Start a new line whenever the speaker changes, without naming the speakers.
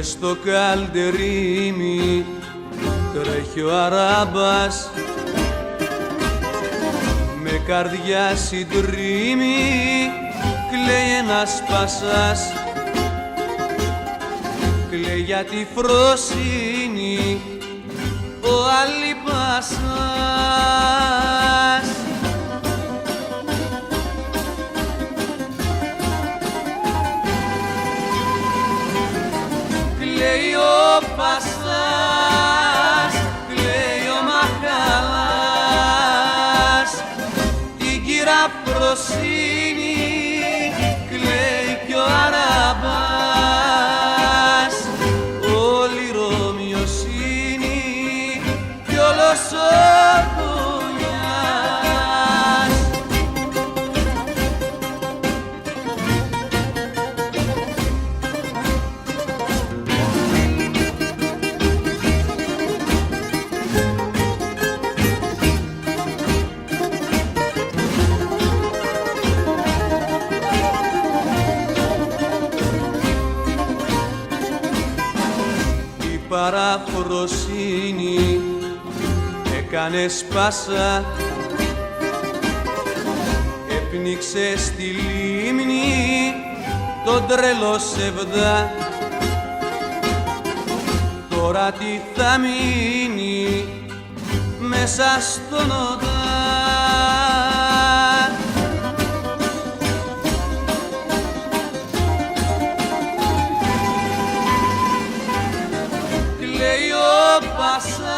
Μες στο καλντερίμι τρέχει ο αράμπας με καρδιά συντρίμη, κλαίει ένας πασάς, κλαίει για τη φροσύνη ο Αλίπασας. Κλαίει ο Πασάς, κλαίει ο Μαχαλάς, την κύρα φροσύνη κλαίει κι ο Αράμπας, όλη Ρωμιοσύνη κι όλος ο Κονιάς. Παραφροσύνη έκανε σπάσα, έπνιξε στη λίμνη τον τρελό Σεβδά. Τώρα τι θα μείνει μέσα στον οδά? Κλαίει ο Πασάς,